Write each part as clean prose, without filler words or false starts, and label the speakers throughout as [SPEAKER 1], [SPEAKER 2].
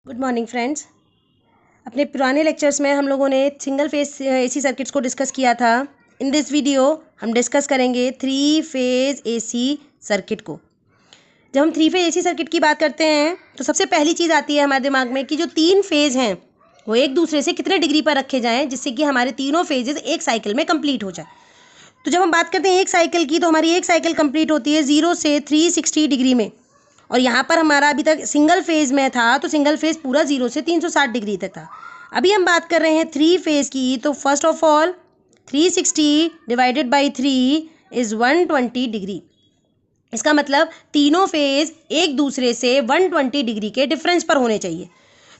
[SPEAKER 1] Good morning friends. अपने पुराने lectures में हम लोगों ने सिंगल फेज एसी सर्किट्स को डिस्कस किया था। इन दिस वीडियो हम डिस्कस करेंगे थ्री फेज एसी सर्किट को। जब हम थ्री फेज एसी सर्किट की बात करते हैं तो सबसे पहली चीज़ आती है हमारे दिमाग में कि जो तीन फेज हैं वो एक दूसरे से कितने डिग्री पर रखे जाएं जिससे कि हमारे तीनों फेजेस एक साइकिल में कंप्लीट हो जाए। तो जब हम बात करते हैं एक साइकिल की तो हमारी एक साइकिल कंप्लीट होती है 0 से 360 डिग्री में, और यहाँ पर हमारा अभी तक सिंगल फेज में था तो सिंगल फेज पूरा 0 से 360 डिग्री तक था। अभी हम बात कर रहे हैं थ्री फेज की, तो first of all 360 divided by 3 is 120 degree. इसका मतलब तीनों फेज एक दूसरे से 120 डिग्री के डिफरेंस पर होने चाहिए।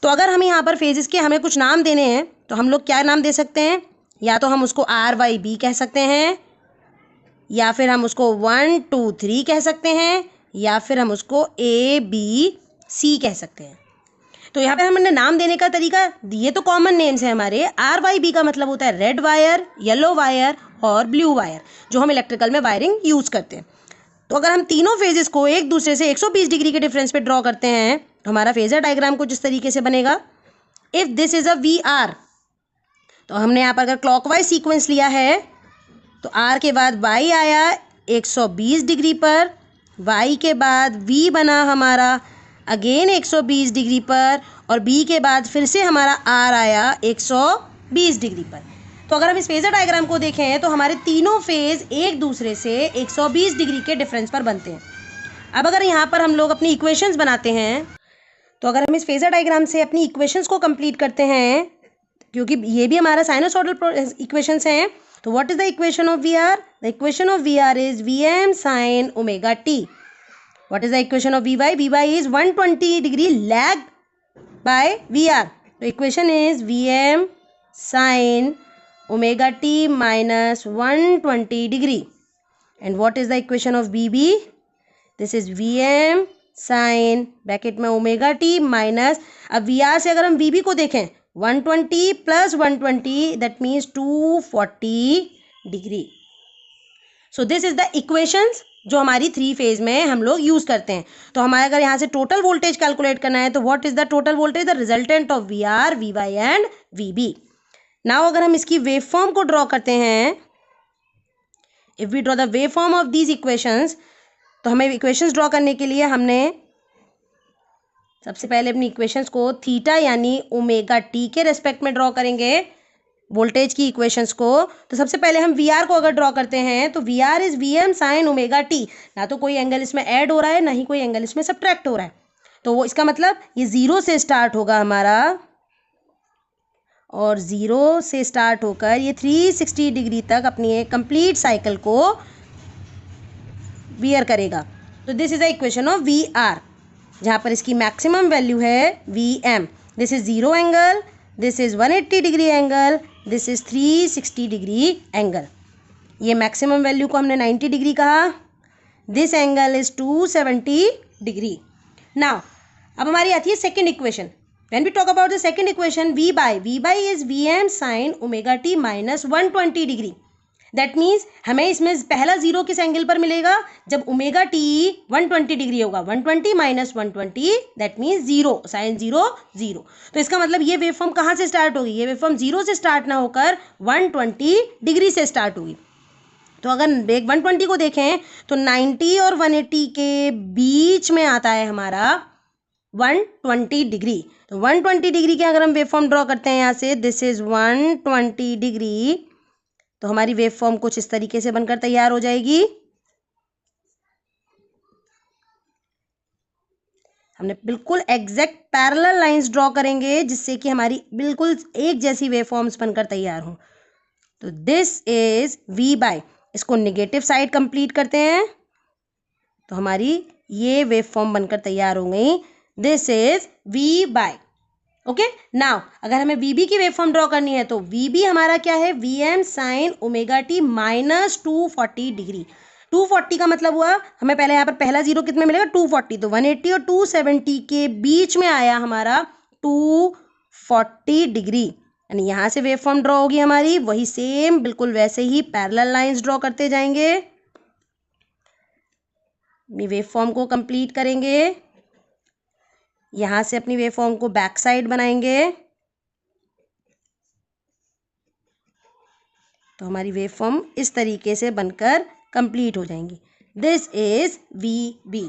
[SPEAKER 1] तो अगर हमें यहाँ पर फेजेस के हमें कुछ नाम देने हैं तो हम लोग क्या नाम दे सकते हैं? या तो हम उसको RYB कह सकते हैं, या फिर हम उसको 1 2 3 कह सकते हैं, या फिर हम उसको ABC कह सकते हैं। तो यहाँ पे हमने नाम देने का तरीका दिए तो कॉमन नेम्स हैं हमारे। RYB का मतलब होता है रेड वायर, येलो वायर और ब्लू वायर, जो हम इलेक्ट्रिकल में वायरिंग यूज़ करते हैं। तो अगर हम तीनों फेजेस को एक दूसरे से 120 डिग्री के डिफरेंस पे ड्रॉ करते हैं तो हमारा फेजर डायग्राम कुछ इस तरीके से बनेगा। If this is a VR, तो हमने यहाँ पर अगर क्लॉकवाइज सीक्वेंस लिया है तो R के बाद Y आया 120 डिग्री पर, Y के बाद V बना हमारा अगेन 120 डिग्री पर, और B के बाद फिर से हमारा R आया 120 डिग्री पर। तो अगर हम इस फेजर डायग्राम को देखें तो हमारे तीनों फेज एक दूसरे से 120 डिग्री के डिफरेंस पर बनते हैं। अब अगर यहाँ पर हम लोग अपनी इक्वेशंस बनाते हैं तो अगर हम इस फेजर डायग्राम से अपनी इक्वेशंस को कंप्लीट करते हैं, क्योंकि ये भी हमारा साइनोसॉइडल इक्वेशंस हैं, तो what is the equation of VR? The equation of VR is Vm sin omega t. What is the equation of Vy? Vy is 120 degree lag by VR. The equation is Vm sin omega t minus 120 degree. And what is the equation of VB? This is Vm sin bracket में omega t minus, अब VR से अगर हम VB को देखें 120 plus 120 that means 240 degree. So this is the equations जो हमारी three phase में हम लोग यूज करते हैं। तो हमारे अगर यहाँ से टोटल वोल्टेज कैलकुलेट करना है तो what is the total voltage? The resultant of VR, Vy and VB। Now अगर हम इसकी वेव फॉर्म को ड्रॉ करते हैं, if we draw the wave form of these equations, तो हमें इक्वेशंस ड्रॉ करने के लिए हमने सबसे पहले अपनी इक्वेशंस को थीटा यानी ओमेगा टी के रेस्पेक्ट में ड्रॉ करेंगे वोल्टेज की इक्वेशंस को। तो सबसे पहले हम VR को अगर ड्रॉ करते हैं तो VR is Vm sine omega T. ना तो कोई एंगल इसमें ऐड हो रहा है ना ही कोई एंगल इसमें सब्ट्रैक्ट हो रहा है, तो वो इसका मतलब ये 0 से स्टार्ट होगा हमारा, और 0 से स्टार्ट होकर ये 360 डिग्री तक अपनी एक कंप्लीट साइकिल को वियर करेगा। तो this is the equation of VR, जहाँ पर इसकी मैक्सिमम वैल्यू है Vm। This is 0 angle, this is 180 degree angle, this is 360 degree angle. ये मैक्सिमम वैल्यू को हमने 90 डिग्री कहा, this angle is 270 degree. Now अब हमारी आती है second equation. When we talk about the second equation, Vy is Vm sine omega t minus 120 degree. That means हमें इसमें पहला 0 किस एंगल पर मिलेगा? जब ओमेगा टी 120 डिग्री होगा। 120 माइनस 120 दैट मीन्स 0, साइन 0 0। तो इसका मतलब ये वेव फॉर्म कहाँ से स्टार्ट होगी? ये वेव फॉर्म 0 से स्टार्ट ना होकर 120 डिग्री से स्टार्ट होगी। तो अगर 120 को देखें तो 90 और 180 के बीच में आता है हमारा 120 डिग्री। तो 120 डिग्री के अगर हम वेव फॉर्म ड्रॉ करते हैं यहाँ से, दिस इज 120 डिग्री, तो हमारी वेव फॉर्म कुछ इस तरीके से बनकर तैयार हो जाएगी। हमने बिल्कुल एग्जैक्ट पैरेलल लाइंस ड्रॉ करेंगे जिससे कि हमारी बिल्कुल एक जैसी वेव फॉर्म्स बनकर तैयार हो। तो दिस इज Vy। इसको नेगेटिव साइड कंप्लीट करते हैं तो हमारी ये वेव फॉर्म बनकर तैयार हो गई। This is Vy। Okay, now अगर हमें VB की वेव फॉर्म ड्रॉ करनी है तो VB हमारा क्या है? Vm sine omega t minus 240 degree. 240 का मतलब हुआ हमें पहले यहाँ पर पहला 0 कितने मिलेगा? 240। तो 180 और 270 के बीच में आया हमारा 240 डिग्री, यानी यहाँ से वेव फॉर्म ड्रॉ होगी हमारी। वही सेम बिल्कुल वैसे ही पैरेलल लाइंस ड्रॉ करते जाएंगे, वेव फॉर्म को कंप्लीट करेंगे। यहाँ से अपनी वेव फॉर्म को बैक साइड बनाएंगे तो हमारी वेव फॉर्म इस तरीके से बनकर कंप्लीट हो जाएंगी। This is VB।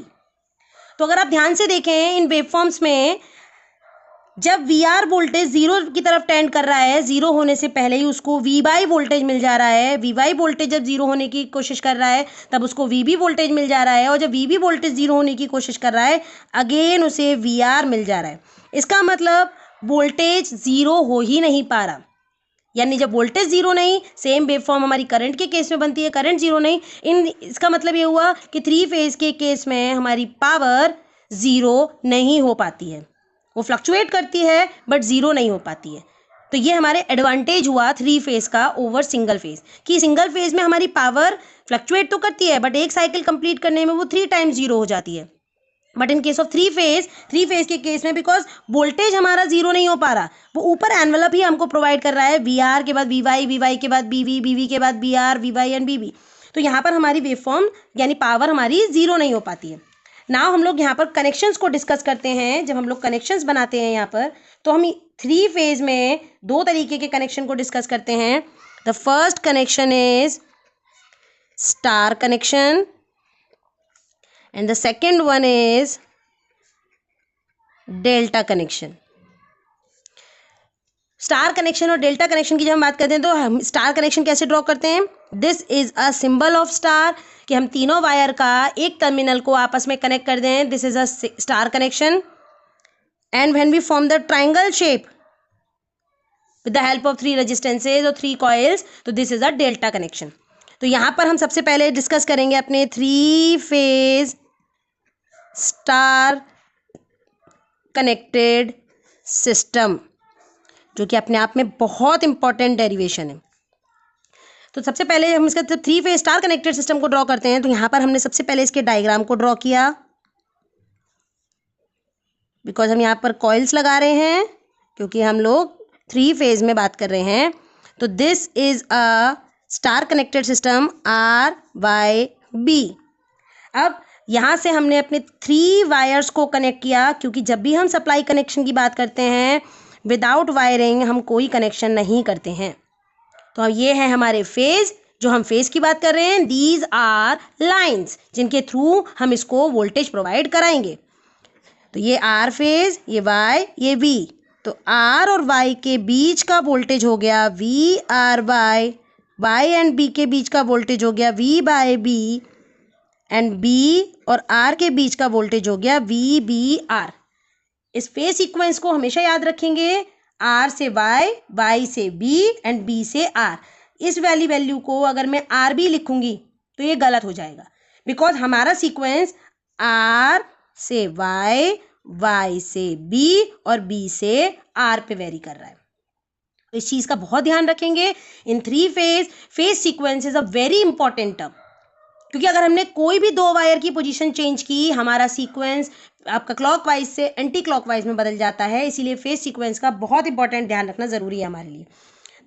[SPEAKER 1] तो अगर आप ध्यान से देखें इन वेव फॉर्म्स में, जब VR वोल्टेज जीरो की तरफ टेंड कर रहा है, जीरो होने से पहले ही उसको VY वोल्टेज मिल जा रहा है। VY वोल्टेज जब जीरो होने की कोशिश कर रहा है तब उसको VB वोल्टेज मिल जा रहा है, और जब VB वोल्टेज जीरो होने की कोशिश कर रहा है अगेन उसे VR मिल जा रहा है। इसका मतलब वोल्टेज जीरो हो ही नहीं पा रहा, यानी जब वोल्टेज जीरो नहीं, सेम वेव फॉर्म हमारी करंट के केस में बनती है, करंट जीरो नहीं, इसका मतलब ये हुआ कि थ्री फेज के केस में हमारी पावर जीरो नहीं हो पाती है, वो फ्लक्चुएट करती है बट जीरो नहीं हो पाती है। तो ये हमारे एडवांटेज हुआ थ्री फेज का ओवर सिंगल फेज, कि सिंगल फेज में हमारी पावर फ्लक्चुएट तो करती है बट एक साइकिल कंप्लीट करने में वो 3 टाइम्स जीरो हो जाती है। But in case of three phase के केस में बिकॉज वोल्टेज हमारा जीरो नहीं हो पा रहा, वो ऊपर एनवेलप ही हमको प्रोवाइड कर रहा है, VR के बाद VY, VY के बाद BV, BV के बाद BR, VY एंड BB। तो यहाँ पर हमारी वेव फॉर्म यानी पावर हमारी जीरो नहीं हो पाती है। नाउ हम लोग यहाँ पर कनेक्शंस को डिस्कस करते हैं। जब हम लोग कनेक्शंस बनाते हैं यहाँ पर, तो हम थ्री फेज में 2 तरीके के कनेक्शन को डिस्कस करते हैं। The first connection is star connection and the second one is delta connection. Star connection और डेल्टा कनेक्शन की जब हम बात करते हैं तो हम स्टार कनेक्शन कैसे ड्रॉ करते हैं? This is a symbol of star, कि हम तीनों वायर का एक टर्मिनल को आपस में कनेक्ट कर दें। This is a star connection. And when we form the triangle shape with the help of 3 resistances और 3 कॉइल्स, तो this is a delta connection. तो यहाँ पर हम सबसे पहले डिस्कस करेंगे अपने three phase star connected system, जो कि अपने आप में बहुत इंपॉर्टेंट डेरिवेशन है। तो सबसे पहले हम इसका three phase star connected system को ड्रॉ करते हैं। तो यहाँ पर हमने सबसे पहले इसके डायग्राम को ड्रॉ किया, बिकॉज हम यहाँ पर कॉइल्स लगा रहे हैं, क्योंकि हम लोग थ्री फेज में बात कर रहे हैं। तो this is a star connected system RYB। अब यहाँ से हमने अपने 3 वायर्स को कनेक्ट किया, क्योंकि जब भी हम सप्लाई कनेक्शन की बात करते हैं विदाउट वायरिंग हम कोई कनेक्शन नहीं करते हैं। तो अब ये है हमारे फेज, जो हम फेज की बात कर रहे हैं। दीज आर लाइंस जिनके थ्रू हम इसको वोल्टेज प्रोवाइड कराएंगे। तो ये R फेज, ये Y, ये V। तो R और Y के बीच का वोल्टेज हो गया VRY, Y एंड B के बीच का वोल्टेज हो गया V/B, एंड B और R के बीच का वोल्टेज हो गया VBR। इस फेज सीक्वेंस को हमेशा याद रखेंगे, R से Y, Y से B एंड B से R। इस वाली वैल्यू को अगर मैं RB लिखूंगी तो ये गलत हो जाएगा, बिकॉज हमारा सीक्वेंस R से Y, Y से B और B से R पे वेरी कर रहा है। तो इस चीज़ का बहुत ध्यान रखेंगे। In three phase sequence is a very important term, क्योंकि अगर हमने कोई भी 2 वायर की पोजीशन चेंज की, हमारा सीक्वेंस आपका क्लॉकवाइज से एंटी क्लॉकवाइज में बदल जाता है। इसीलिए फेज सीक्वेंस का बहुत इंपॉर्टेंट ध्यान रखना जरूरी है हमारे लिए।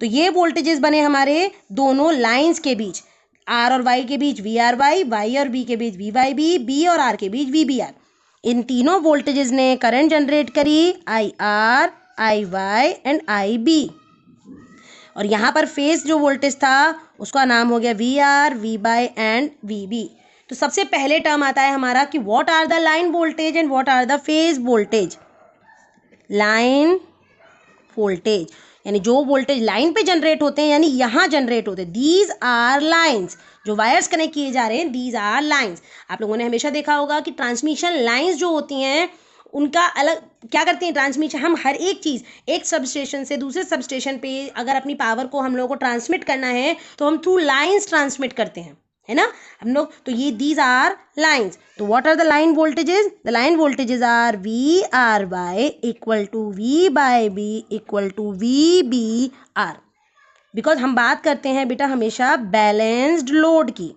[SPEAKER 1] तो ये वोल्टेजेस बने हमारे दोनों लाइंस के बीच, R और Y के बीच VRY, Y और B के बीच VYB, B और R के बीच VBR। इन तीनों वोल्टेजेस ने करंट जनरेट करी IR, IY एंड IB। और यहाँ पर फेज जो वोल्टेज था उसका नाम हो गया VR, VY एंड VB। तो सबसे पहले टर्म आता है हमारा कि what are the line voltage and what are the phase voltage. Line voltage यानी जो वोल्टेज लाइन पे जनरेट होते हैं, यानी यहाँ जनरेट होते हैं, दीज आर लाइन्स। जो वायर्स कनेक्ट किए जा रहे हैं दीज आर लाइन्स। आप लोगों ने हमेशा देखा होगा कि ट्रांसमिशन लाइन्स जो होती हैं उनका अलग क्या करते हैं, ट्रांसमिशन। हम हर एक चीज़ एक सब स्टेशन से दूसरे सब स्टेशन पे अगर अपनी पावर को हम लोगों को ट्रांसमिट करना है तो हम थ्रू लाइन्स ट्रांसमिट करते हैं, है ना हम लोग। तो ये दीज आर लाइन्स। तो what are the line voltages? The line voltages are VRY equal to V/B equal to VBR। Because हम बात करते हैं बेटा हमेशा बैलेंस्ड लोड की।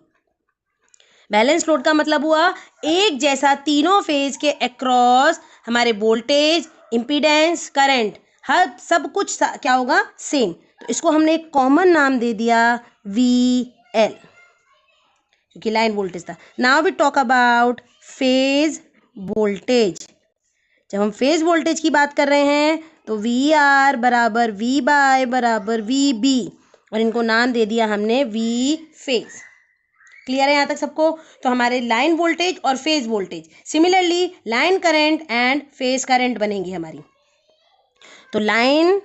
[SPEAKER 1] बैलेंस लोड का मतलब हुआ एक जैसा तीनों फेज के अक्रॉस हमारे वोल्टेज, इम्पीडेंस, करंट, हर सब कुछ क्या होगा, सेम। तो इसको हमने एक कॉमन नाम दे दिया VL, क्योंकि लाइन वोल्टेज था। Now we talk about phase voltage. जब हम फेज वोल्टेज की बात कर रहे हैं तो वी आर बराबर वी बाय बराबर वी बी, और इनको नाम दे दिया हमने वी फेज। क्लियर है यहाँ तक सबको? तो हमारे लाइन वोल्टेज और phase voltage, similarly line current and phase current बनेंगी हमारी। तो लाइन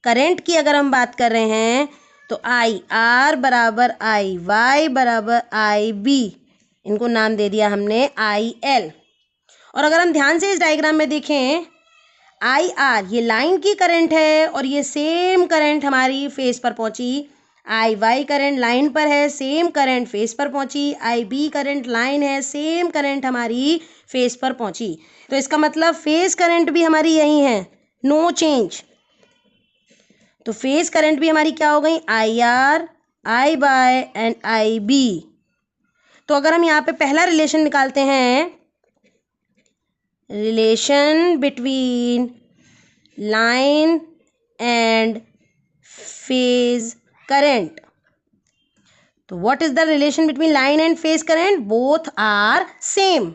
[SPEAKER 1] करंट की अगर हम बात कर रहे हैं तो आई आर बराबर आई वाई बराबर आई बी, इनको नाम दे दिया हमने आई एल। और अगर हम ध्यान से इस डायग्राम में देखें, आई आर ये लाइन की करंट है और ये सेम करंट हमारी फेस पर पहुंची। आई वाई करंट लाइन पर है, सेम करंट फेस पर पहुंची। आई बी करंट लाइन है, सेम करंट हमारी फेस पर पहुंची। तो इसका मतलब फेस करंट भी हमारी यही है, नो चेंज। तो फेस करंट भी हमारी क्या हो गई, I R I Y and I B. तो अगर हम यहाँ पे पहला रिलेशन निकालते हैं, relation between line and phase current, तो what is the relation between line and phase current? Both are same.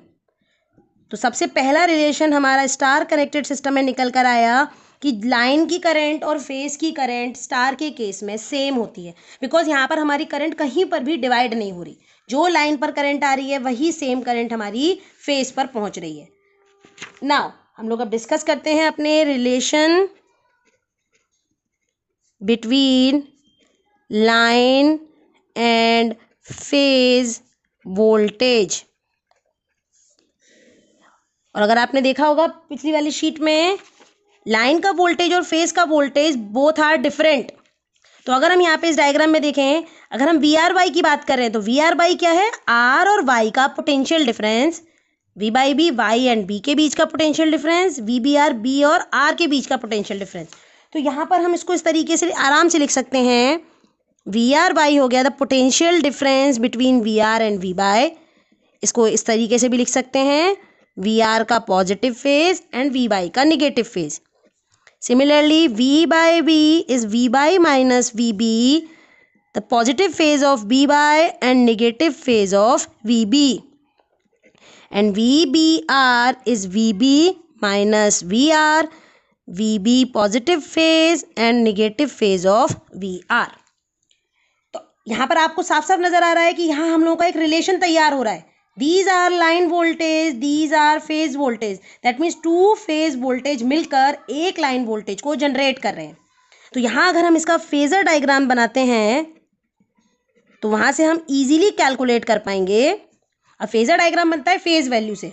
[SPEAKER 1] तो सबसे पहला रिलेशन हमारा स्टार कनेक्टेड सिस्टम में निकल कर आया कि लाइन की करंट और फेज की करंट स्टार के केस में सेम होती है, बिकॉज यहाँ पर हमारी करंट कहीं पर भी डिवाइड नहीं हो रही। जो लाइन पर करंट आ रही है वही सेम करंट हमारी फेज पर पहुंच रही है। नाउ हम लोग अब डिस्कस करते हैं अपने relation between line and phase voltage. और अगर आपने देखा होगा पिछली वाली शीट में, लाइन का वोल्टेज और फेज का वोल्टेज बोथ आर डिफरेंट। तो अगर हम यहाँ पे इस डायग्राम में देखें, अगर हम वी आर वाई की बात कर रहे हैं तो वी आर वाई क्या है, आर और वाई का potential difference. V Y B Y and B के बीच का potential difference, V B R B और आर के बीच का पोटेंशियल डिफरेंस। तो यहाँ पर हम इसको इस तरीके से आराम से लिख सकते हैं, वी आर वाई हो गया the potential difference between V R and V Y. इसको इस तरीके से भी लिख सकते हैं, वी आर का positive phase and V Y का negative phase. Similarly V Y B is V Y minus V B, the positive phase of B Y and negative phase of V B. And V B R is V B minus V R, V B positive phase and negative phase of V R. तो यहाँ पर आपको साफ साफ नजर आ रहा है कि यहाँ हम लोगों का एक रिलेशन तैयार हो रहा है। These are line voltage, these are phase voltage. That means two phase voltage मिलकर एक लाइन वोल्टेज को जनरेट कर रहे हैं। तो यहाँ अगर हम इसका फेजर डायग्राम बनाते हैं तो वहाँ से हम इजीली कैलकुलेट कर पाएंगे। अब फेजर डायग्राम बनता है फेज वैल्यू से।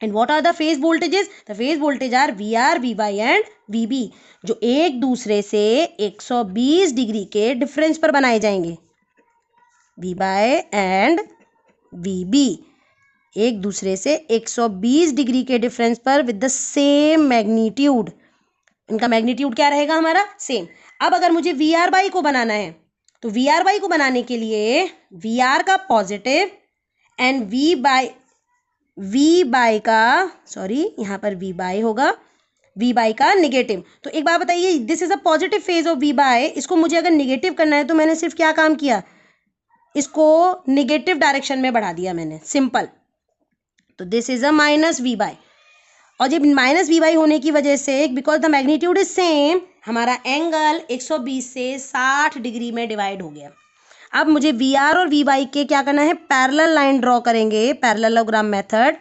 [SPEAKER 1] And what are the phase voltages? The phase voltage are V R V Y and V B, जो एक दूसरे से 120 डिग्री के डिफरेंस पर बनाए जाएंगे। V Y and V B एक दूसरे से 120 डिग्री के डिफरेंस पर विद द सेम मैग्नीट्यूड। इनका मैग्नीट्यूड क्या रहेगा हमारा? सेम। अब अगर मुझे वी आर बाई को बनाना है तो वी आर बाई को बनाने के लिए वी आर का पॉजिटिव एंड वी बाई का, सॉरी यहाँ पर वी बाई होगा, वी बाई का निगेटिव। तो एक बात बताइए, this is a positive phase of V Y, इसको मुझे अगर निगेटिव करना है तो मैंने सिर्फ क्या काम किया, इसको निगेटिव डायरेक्शन में बढ़ा दिया मैंने, सिंपल। तो this is a minus V Y, और जब माइनस वी बाई होने की वजह से because the magnitude is same, हमारा एंगल 120 से 60 डिग्री में डिवाइड हो गया। अब मुझे वी आर और वी बाई के क्या करना है, पैरेलल लाइन ड्रॉ करेंगे, पैरेललोग्राम मेथड।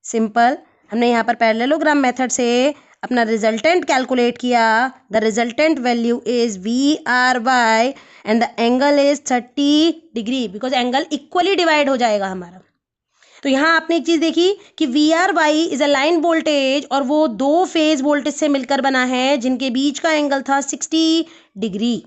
[SPEAKER 1] सिंपल, हमने यहाँ पर पैरेललोग्राम मेथड से अपना रिजल्टेंट कैलकुलेट किया। The resultant value is V R Y and the angle is 30 degree, because angle equally divide हो जाएगा हमारा। तो यहाँ आपने एक चीज देखी कि V R Y is a line voltage, और वो दो फेज वोल्टेज से मिलकर बना है जिनके बीच का एंगल था 60 डिग्री।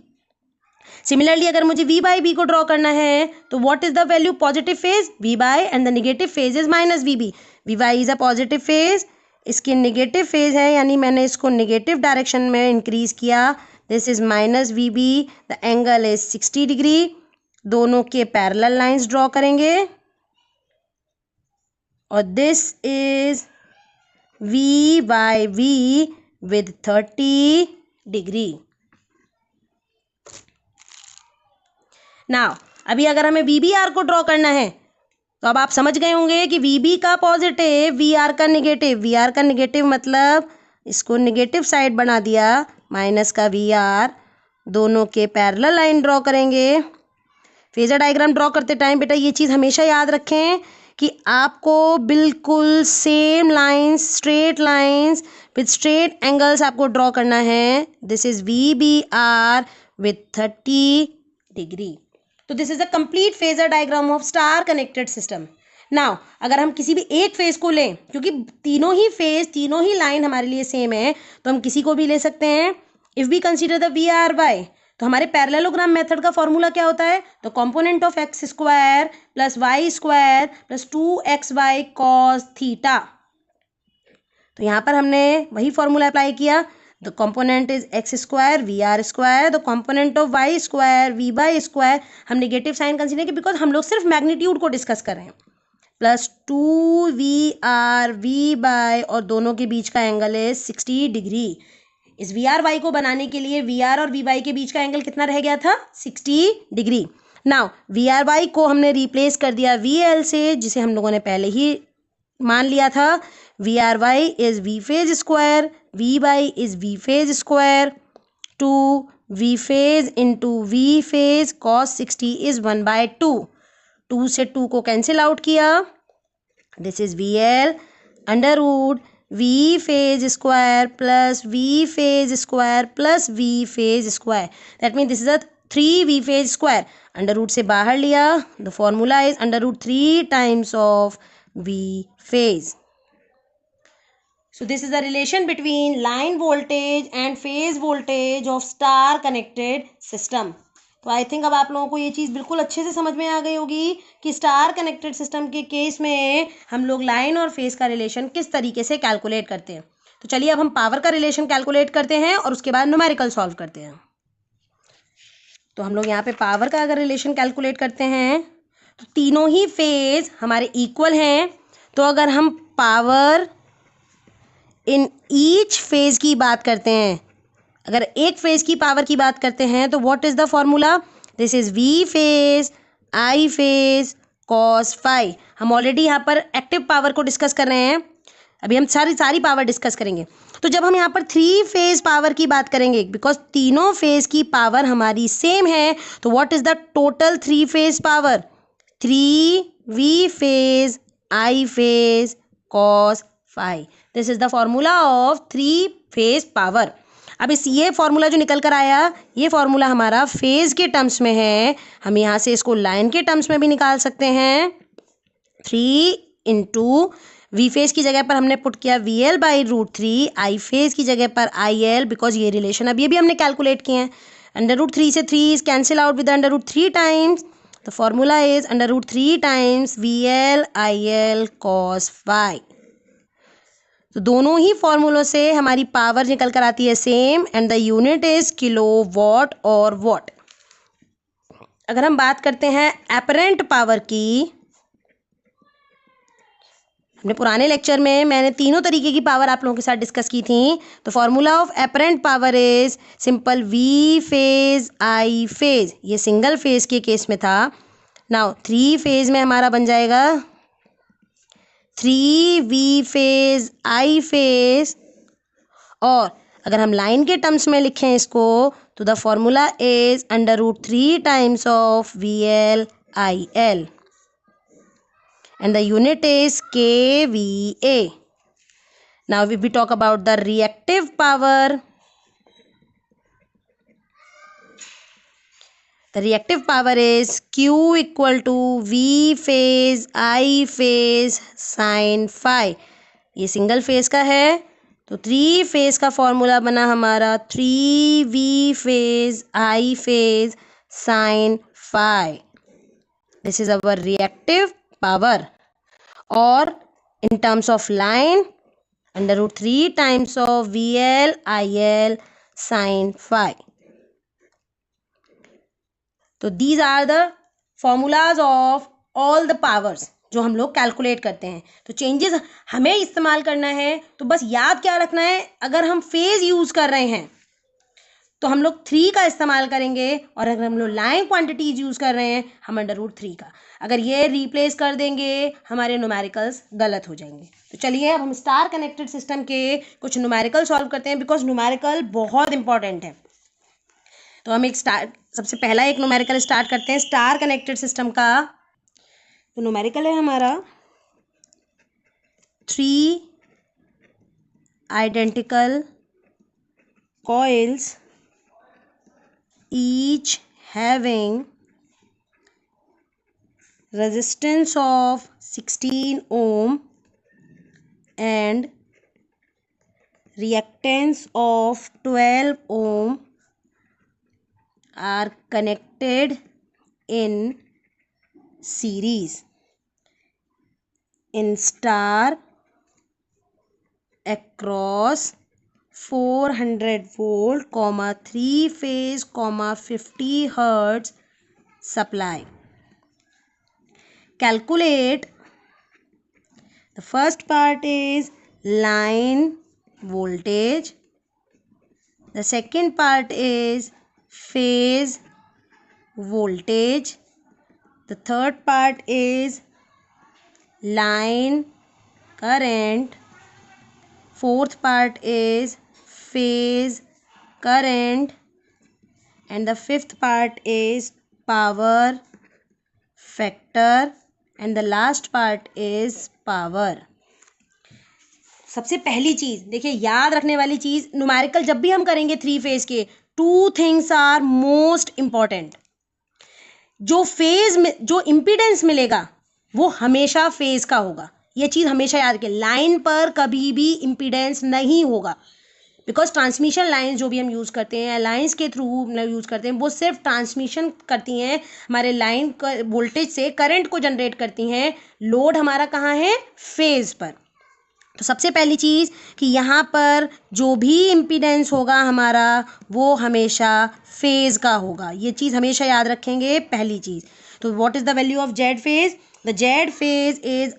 [SPEAKER 1] सिमिलरली अगर मुझे वी बाई बी को ड्रॉ करना है तो what is the value, positive phase V Y and the negative phase is minus V B. V Y is a positive phase, इसकी नेगेटिव फेज है, यानी मैंने इसको नेगेटिव डायरेक्शन में इंक्रीज किया। This is minus V B, the angle is 60 degree. दोनों के parallel lines draw करेंगे और this is V Y V with 30 degree. Now अभी अगर हमें वी बी आर को ड्रॉ करना है तो अब आप समझ गए होंगे कि VB का पॉजिटिव, VR का निगेटिव, VR का निगेटिव मतलब इसको निगेटिव साइड बना दिया, माइनस का VR, दोनों के पैरेलल लाइन ड्रॉ करेंगे। फेजर डायग्राम ड्रॉ करते टाइम बेटा ये चीज़ हमेशा याद रखें कि आपको बिल्कुल same lines, straight lines with straight angles आपको ड्रॉ करना है। This is VBR with 30 degree. तो this is the complete phasor diagram of star connected system. Now अगर हम किसी भी एक फेज को लें, क्योंकि तीनों ही फेज, तीनों ही लाइन हमारे लिए सेम है, तो हम किसी को भी ले सकते हैं। If we consider the VRY, तो हमारे पैरेललोग्राम मेथड का फॉर्मूला क्या होता है? तो component of x square plus y square plus 2xy cos theta. तो यहाँ पर हमने वही फॉर्मूला अप्लाई किया। The component is x square VR square, the component of y square VY square. हम नेगेटिव साइन कंसीडर किया बिकॉज हम लोग सिर्फ मैग्नीट्यूड को डिस्कस कर रहे हैं। प्लस 2VR VY और दोनों के बीच का एंगल है 60 डिग्री। इस VRY को बनाने के लिए VR और VY के बीच का एंगल कितना रह गया था? 60 डिग्री। नाउ VRY को हमने रिप्लेस कर दिया VL से, जिसे हम लोगों ने पहले ही मान लिया था। VRY is V phase square, VY is V phase square, 2 V phase into V phase cos 60 is 1/2। 2 से 2 को कैंसिल आउट किया। This is VL under root V phase square plus V phase square plus V phase square. That mean this is a 3V phase square. Under root से बाहर लिया, the formula is under root 3 times of V phase. So this is the relation between line voltage and phase voltage of star connected system. तो I think अब आप लोगों को ये चीज़ बिल्कुल अच्छे से समझ में आ गई होगी कि स्टार कनेक्टेड सिस्टम के केस में हम लोग लाइन और फेज का रिलेशन किस तरीके से कैलकुलेट करते हैं। तो चलिए अब हम पावर का रिलेशन कैलकुलेट करते हैं और उसके बाद न्यूमेरिकल सॉल्व करते हैं। तो हम लोग यहाँ पे पावर का अगर रिलेशन कैलकुलेट करते हैं तो तीनों ही फेज हमारे इक्वल हैं। तो अगर हम पावर इन ईच फेज की बात करते हैं, अगर एक फेज की पावर की बात करते हैं तो what is the formula? This is V phase I phase cos phi। हम ऑलरेडी यहाँ पर एक्टिव पावर को डिस्कस कर रहे हैं, अभी हम सारी पावर डिस्कस करेंगे। तो जब हम यहाँ पर 3 फेज पावर की बात करेंगे, बिकॉज तीनों फेज की पावर हमारी सेम है, तो what is the total 3 phase power? 3V phase I phase cos phi। This is the formula of 3 phase power. अब इस ये फॉर्मूला जो निकल कर आया, ये फॉर्मूला हमारा फेज के टर्म्स में है। हम यहाँ से इसको लाइन के टर्म्स में भी निकाल सकते हैं। 3 इंटू V फेज की जगह पर हमने पुट किया VL/√3, I फेज की जगह पर IL, बिकॉज ये रिलेशन अब ये भी हमने कैलकुलेट किए हैं। √3 से 3 is cancel out with √3 times. The formula is √3 times VL IL cos phi। तो दोनों ही फॉर्मूलों से हमारी पावर निकल कर आती है same, and the unit is kilowatt और वॉट। अगर हम बात करते हैं एपरेंट पावर की, हमने पुराने लेक्चर में मैंने तीनों तरीके की पावर आप लोगों के साथ डिस्कस की थी। तो formula of apparent power is simple V phase I phase, ये सिंगल फेज के केस में था। नाउ 3 फेज में हमारा बन जाएगा 3V फेज I फेज, और अगर हम लाइन के टर्म्स में लिखें इसको तो the formula is √3 times of VL IL, and the unit is kVA. Now we talk about the reactive power. The reactive power is Q equal to V phase I phase sin phi। ये single phase का है, तो 3 phase का formula बना हमारा 3V phase I phase sin phi। This is our reactive power। और in terms of line, √3 times of VL IL sin phi। तो these are the formulas of all the powers जो हम लोग calculate करते हैं। तो चेंजेस हमें इस्तेमाल करना है, तो बस याद क्या रखना है, अगर हम फेज यूज कर रहे हैं तो हम लोग 3 का इस्तेमाल करेंगे, और अगर हम लोग लाइन क्वांटिटीज यूज़ कर रहे हैं हम √3 का। अगर ये रिप्लेस कर देंगे हमारे न्यूमेरिकल्स गलत हो जाएंगे। तो चलिए अब हम स्टार कनेक्टेड सिस्टम के कुछ न्यूमेरिकल सॉल्व करते हैं, बिकॉज न्यूमेरिकल बहुत इंपॉर्टेंट है। तो हम सबसे पहला एक न्यूमेरिकल स्टार्ट करते हैं स्टार कनेक्टेड सिस्टम का। तो न्यूमेरिकल है हमारा 3 identical coils each having resistance of 16 ohm and reactance of 12 ohm are connected in series in star across 400 volt, 3 phase, 50 hertz supply. Calculate. The first part is line voltage. The second part is phase voltage. The third part is line current. Fourth part is phase current, and the fifth part is power factor, and the last part is power. सबसे पहली चीज देखिए, याद रखने वाली चीज, numerical जब भी हम करेंगे 3 फेज के, 2 थिंग्स आर मोस्ट इंपॉर्टेंट। जो फेज में जो इम्पीडेंस मिलेगा वो हमेशा फेज का होगा, ये चीज हमेशा याद रखें। लाइन पर कभी भी इम्पीडेंस नहीं होगा, बिकॉज ट्रांसमिशन लाइन जो भी हम यूज़ करते हैं, लाइंस के थ्रू यूज़ करते हैं, वो सिर्फ ट्रांसमिशन करती हैं, हमारे लाइन वोल्टेज से करंट को जनरेट करती हैं। लोड हमारा कहाँ है? फेज पर। तो सबसे पहली चीज़ कि यहाँ पर जो भी इम्पीडेंस होगा हमारा वो हमेशा फेज का होगा, ये चीज़ हमेशा याद रखेंगे पहली चीज़। तो what is the value of Z phase? The Z phase is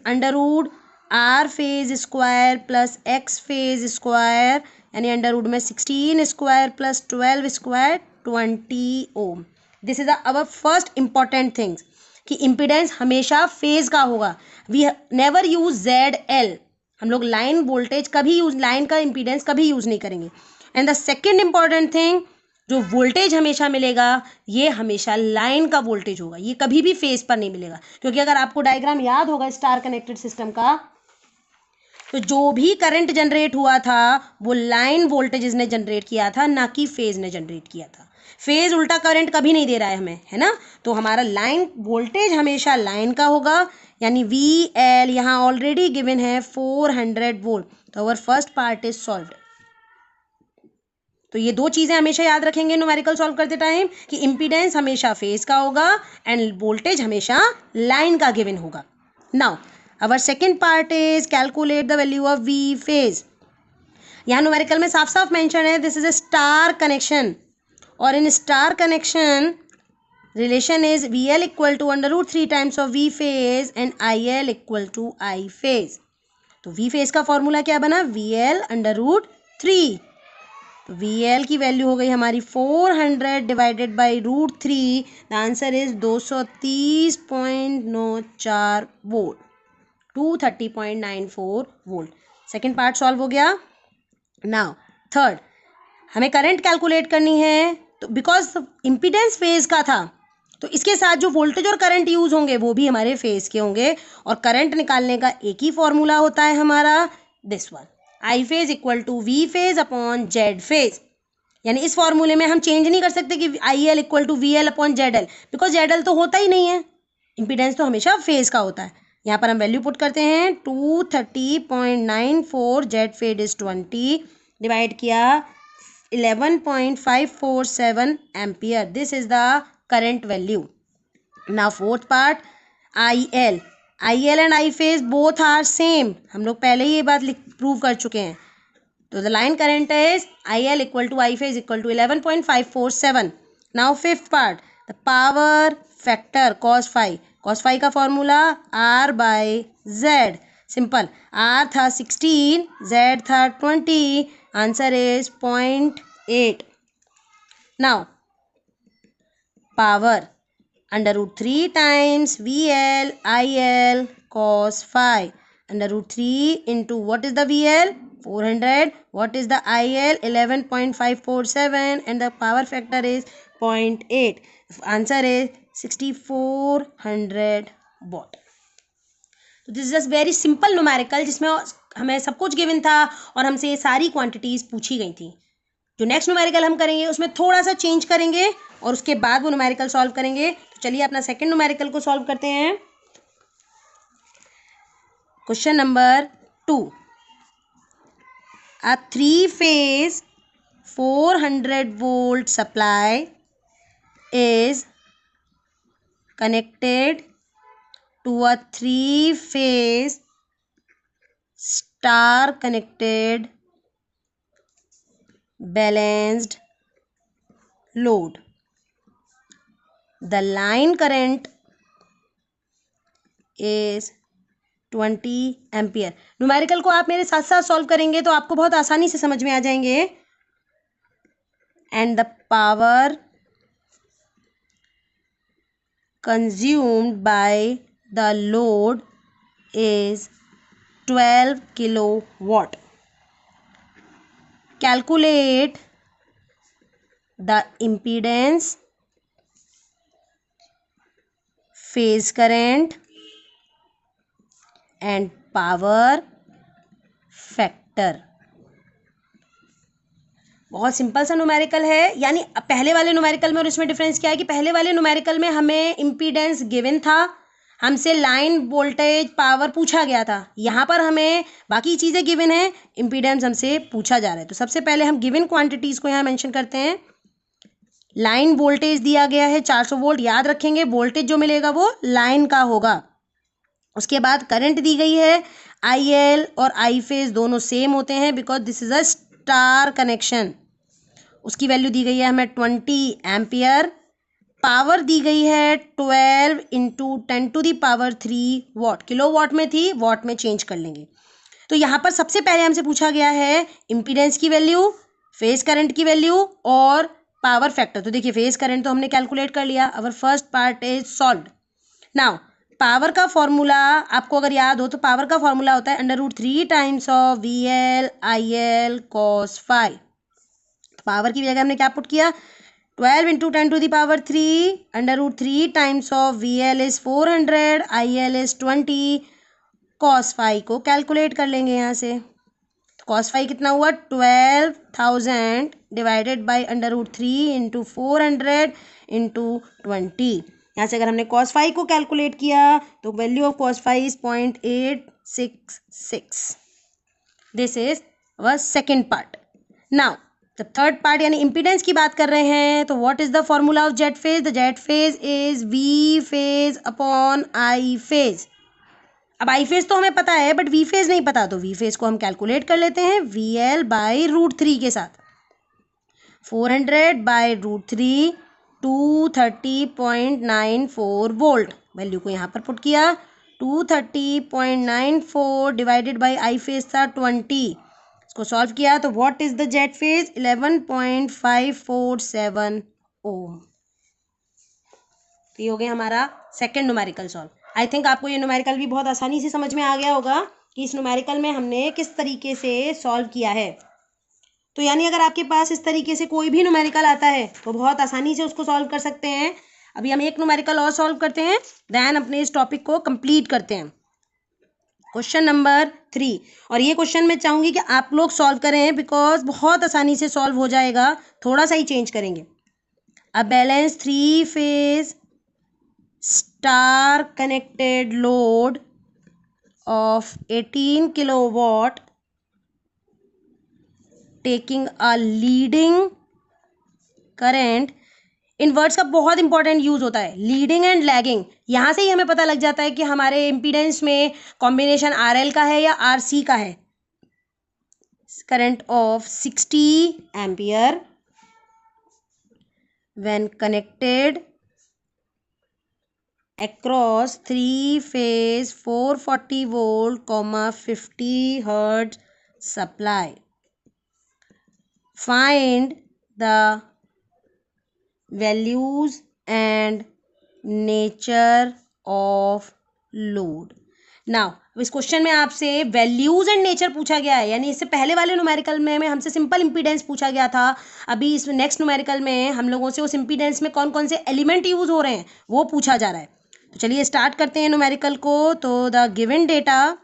[SPEAKER 1] √r phase square plus x phase square, यानी √ में 16 square plus 12 square 20 ohm. This is our first important things कि इम्पीडेंस हमेशा फेज का होगा। वी नेवर यूज ZL, हम लोग line voltage कभी use, line का इम्पीडेंस कभी यूज नहीं करेंगे। And the second important thing, जो वोल्टेज हमेशा मिलेगा ये हमेशा लाइन का वोल्टेज होगा, ये कभी भी फेज पर नहीं मिलेगा। क्योंकि अगर आपको डायग्राम याद होगा स्टार कनेक्टेड सिस्टम का, तो जो भी करंट जनरेट हुआ था वो लाइन वोल्टेज ने जनरेट किया था, ना कि फेज ने जनरेट किया था। फेज उल्टा करंट कभी नहीं दे रहा है हमें, है ना। तो हमारा लाइन वोल्टेज हमेशा लाइन का होगा, यानी VL यहाँ ऑलरेडी गिवन है 400 वोल्ट। तो our first part is solved. तो ये दो चीज़ें हमेशा याद रखेंगे न्यूमेरिकल सॉल्व करते टाइम कि इम्पीडेंस हमेशा फेज का होगा एंड वोल्टेज हमेशा लाइन का गिवन होगा। Now our second part is calculate the value of V phase. यहाँ न्यूमेरिकल में साफ साफ मेंशन है this is a star connection, और in star connection relation is VL equal to √3 times of V phase and IL equal to I phase. तो V phase का formula क्या बना? VL √3। तो VL की वैल्यू हो गई हमारी 400 divided by √3। The answer is 230.94 volt, 230.94 volt. Second part solve हो गया। नाउ थर्ड, हमें करंट कैलकुलेट करनी है। तो बिकॉज इम्पीडेंस फेज का था तो इसके साथ जो वोल्टेज और करंट यूज होंगे वो भी हमारे फेज के होंगे, और करंट निकालने का एक ही फॉर्मूला होता है हमारा, this one, I phase equal to V phase upon Z phase. यानी इस फॉर्मूले में हम चेंज नहीं कर सकते कि IL equal to VL upon ZL, because ZL तो होता ही नहीं है, इम्पीडेंस तो हमेशा फेज का होता है। यहाँ पर हम वैल्यू पुट करते हैं 230.94, Z फेज इज 20, डिवाइड किया 11.547 ampere, this is the current value. Now fourth part IL and I phase both are same, हम लोग पहले ही ये बात प्रूव कर चुके हैं। तो the line current is IL equal to I phase equal to 11.547। नाउ fifth part, the power factor cos phi का फॉर्मूला R/Z, सिंपल, R था 16, Z था 20, answer is 0.8। Now power under root 3 times VL IL cos phi. Under root 3 into what is the VL? 400. What is the IL? 11.547 and the power factor is 0.8. Answer is 6400 watt. तो this is just very simple numerical जिसमें हमें सब कुछ given था और हमसे ये सारी क्वांटिटीज पूछी गई थी. जो नेक्स्ट न्यूमेरिकल हम करेंगे उसमें थोड़ा सा चेंज करेंगे और उसके बाद वो न्यूमेरिकल सॉल्व करेंगे. तो चलिए अपना सेकंड न्यूमेरिकल को सॉल्व करते हैं. Question number 2. A 3-phase 400 volt supply is connected to a 3-phase star connected balanced load. The line current is 20 ampere. Numerical को आप मेरे साथ साथ सॉल्व करेंगे तो आपको बहुत आसानी से समझ में आ जाएंगे. And the power consumed by the load is 12 kilowatt. Calculate the impedance, phase current and power factor. बहुत सिंपल सा न्यूमेरिकल है. यानी पहले वाले न्यूमेरिकल में और इसमें डिफरेंस क्या है कि पहले वाले न्यूमेरिकल में हमें इम्पीडेंस गिवन था, हमसे लाइन वोल्टेज पावर पूछा गया था. यहाँ पर हमें बाकी चीज़ें गिवन है, इम्पीडेंस हमसे पूछा जा रहा है. तो सबसे पहले हम गिवन क्वांटिटीज़ को यहाँ मेंशन करते हैं. लाइन वोल्टेज दिया गया है 400 वोल्ट. याद रखेंगे वोल्टेज जो मिलेगा वो लाइन का होगा. उसके बाद करंट दी गई है IL और I फेज दोनों सेम होते हैं because this is a star connection. उसकी वैल्यू दी गई है हमें 20 एम्पियर. पावर दी गई है 12 इंटू 10⁻³ वॉट. किलो वॉट में थी, वॉट में चेंज कर लेंगे. तो यहाँ पर सबसे पहले हमसे पूछा गया है इम्पीडेंस की वैल्यू, फेज करंट की वैल्यू और पावर फैक्टर. तो देखिए फेज करंट तो हमने कैलकुलेट कर लिया. अवर first part is solved. Now power का फॉर्मूला आपको अगर याद हो तो पावर का फॉर्मूला होता है √3 times of VL IL cos phi. Power की जगह हमने क्या पुट किया 12 into 10⁻³ √3 times of VL is 400 IL is 20 cos phi को कैलकुलेट कर लेंगे यहाँ से. तो cos phi कितना हुआ 12,000 डिवाइडेड बाई √3 इंटू 400 इंटू 20. यहाँ से अगर हमने cos phi को कैलकुलेट किया तो value of cos phi is 0.866. This is our second part. Now the third part यानी इम्पीडेंस की बात कर रहे हैं. तो what is the formula of Z phase? The Z phase is V phase upon I phase. अब I phase तो हमें पता है बट V फेज नहीं पता. तो V फेज को हम कैलकुलेट कर लेते हैं VL बाई √3 के साथ. 400 बाई √3 230.94 वोल्ट. वैल्यू को यहाँ पर पुट किया 230.94 डिवाइडेड बाई I फेज था 20. इसको सॉल्व किया तो what is the Z phase 11.547 ओम. तो ये हो गया हमारा second numerical solve. I think आपको ये न्यूमेरिकल भी बहुत आसानी से समझ में आ गया होगा कि इस न्यूमेरिकल में हमने किस तरीके से सॉल्व किया है. तो यानी अगर आपके पास इस तरीके से कोई भी न्यूमेरिकल आता है तो बहुत आसानी से उसको सॉल्व कर सकते हैं. अभी हम एक न्यूमेरिकल और सॉल्व करते हैं देन अपने इस टॉपिक को कंप्लीट करते हैं. Question number 3. और ये क्वेश्चन मैं चाहूँगी कि आप लोग सॉल्व करें बिकॉज बहुत आसानी से सॉल्व हो जाएगा. थोड़ा सा ही चेंज करेंगे. A balance 3 phase star connected load of 18 kilowatt taking a leading current. In words का बहुत इंपॉर्टेंट यूज होता है लीडिंग एंड लैगिंग. यहाँ से ही हमें पता लग जाता है कि हमारे इम्पीडेंस में कॉम्बिनेशन RL का है या RC का है. Current of 60 ampere when connected across 3-phase 440 volt, 50 hertz supply. Find the values and nature of load. Now इस क्वेश्चन में आपसे वैल्यूज एंड नेचर पूछा गया है, यानी इससे पहले वाले न्यूमेरिकल में हमसे सिंपल इंपीडेंस पूछा गया था। अभी इस नेक्स्ट न्यूमेरिकल में हम लोगों से उस इंपीडेंस में कौन कौन से एलिमेंट यूज हो रहे हैं वो पूछा जा रहा है। तो चलिए स्टार्ट करते हैं न्यूमेरिकल को। तो द गिवन डेटा,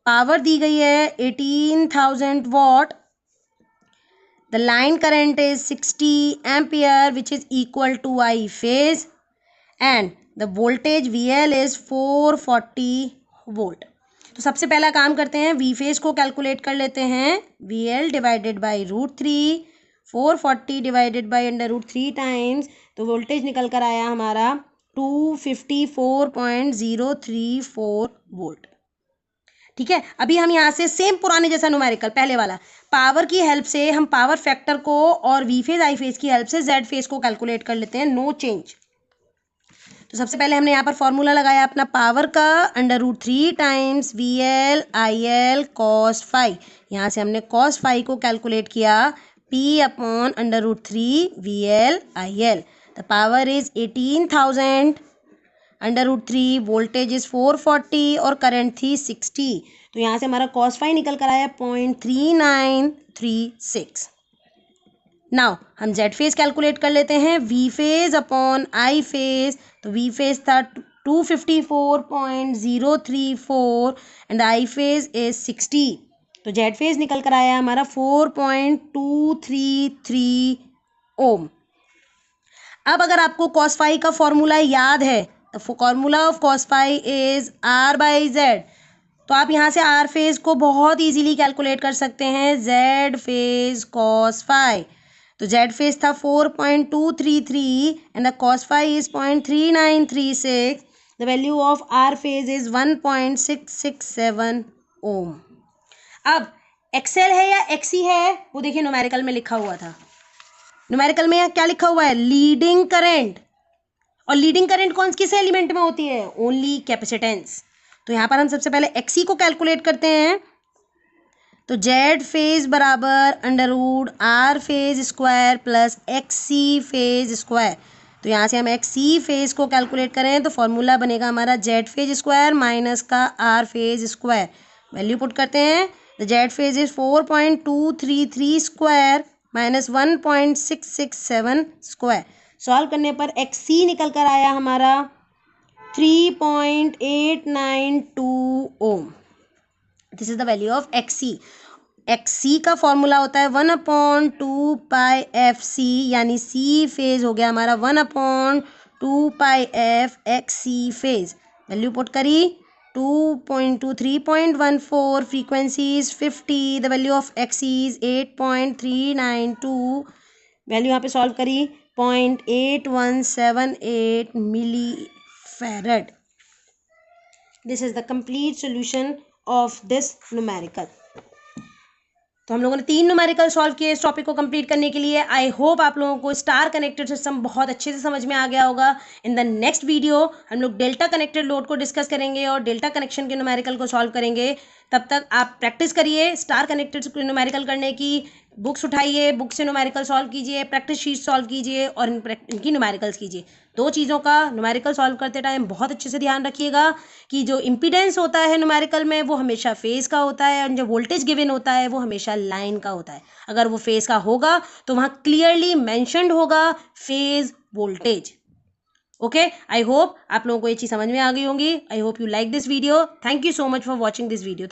[SPEAKER 1] पावर दी गई है 18,000 watt, the line current is 60 ampere which is equal to I phase, and the voltage VL is 440 volt. तो सबसे पहला काम करते हैं, V फेज को कैलकुलेट कर लेते हैं। VL divided by √3, 440 divided by √3 times, तो वोल्टेज निकल कर आया हमारा 254.034 वोल्ट। ठीक है, अभी हम यहाँ से सेम पुराने जैसा न्यूमेरिकल पहले वाला, पावर की हेल्प से हम पावर फैक्टर को और V फेज I फेज की हेल्प से Z फेज को कैलकुलेट कर लेते हैं, नो चेंज। तो सबसे पहले हमने यहाँ पर फॉर्मूला लगाया अपना पावर का, √3 times VL IL cos phi। यहाँ से हमने cos phi को कैलकुलेट किया, P upon √3 VL IL। The power is 18,000, √3, voltage is 440 और करंट थी 60। तो यहाँ से हमारा cos phi निकल कर आया 0.3936। नाउ हम Z फेज कैलकुलेट कर लेते हैं, V phase upon I phase. तो V फेज था 254.034 एंड I फेज इज 60। तो Z फेज निकल कर आया हमारा 4.233 ओम। अब अगर आपको cos phi का फॉर्मूला याद है, तो formula of cos phi is R/Z। तो आप यहाँ से R फेज को बहुत इजीली कैलकुलेट कर सकते हैं, Z फेज cos phi। तो Z फेज था 4.233 and the cos phi is 0.3936। The value of R phase is 1.667 ओम। अब XL है या XC है वो देखिए न्यूमेरिकल में लिखा हुआ था। न्यूमेरिकल में क्या लिखा हुआ है, लीडिंग करंट। और लीडिंग करंट कौन किस एलिमेंट में होती है, ओनली कैपेसिटेंस। तो यहाँ पर हम सबसे पहले XC को कैलकुलेट करते हैं। तो Z फेज बराबर √R phase square plus XC phase square. तो यहाँ से हम XC फेज को कैलकुलेट करें तो फॉर्मूला बनेगा हमारा Z फेज स्क्वायर माइनस का R phase square. Value put करते हैं, तो Z phase is 4.233 square minus 1.667 square. Solve करने पर XC निकल कर आया हमारा 3.892 ohm. This is the value of XC। XC का फॉर्मूला होता है 1/2πfc, यानी C फेज हो गया हमारा 1/2πf XC phase. Value put करी 2.23.14, frequency is 50, the value of XC is 8.392। Value यहाँ पे सॉल्व करी 0.8178 milli farad. This is the complete solution of this numerical. तो हम लोगों ने 3 न्यूमेरिकल सॉल्व किए इस टॉपिक को कंप्लीट करने के लिए। आई होप आप लोगों को स्टार कनेक्टेड सिस्टम बहुत अच्छे से समझ में आ गया होगा। इन द नेक्स्ट वीडियो हम लोग डेल्टा कनेक्टेड लोड को डिस्कस करेंगे और डेल्टा कनेक्शन के न्यूमेरिकल को सॉल्व करेंगे। तब तक आप प्रैक्टिस करिए स्टार कनेक्टेड न्यूमेरिकल करने की, बुक्स उठाइए, बुक से न्यूमेरिकल सॉल्व कीजिए, प्रैक्टिस शीट सॉल्व कीजिए और इनकी न्यूमेरिकल्स कीजिए। 2 चीज़ों का न्यूमेरिकल सॉल्व करते टाइम बहुत अच्छे से ध्यान रखिएगा कि जो इम्पीडेंस होता है न्यूमेरिकल में वो हमेशा फेज़ का होता है और जो वोल्टेज गिवन होता है वो हमेशा लाइन का होता है। अगर वो फेज़ का होगा तो वहाँ क्लियरली मैंशनड होगा phase voltage. Okay, I hope आप लोगों को ये चीज़ समझ में आ गई होंगी। I hope you like this video. Thank you so much for watching this video.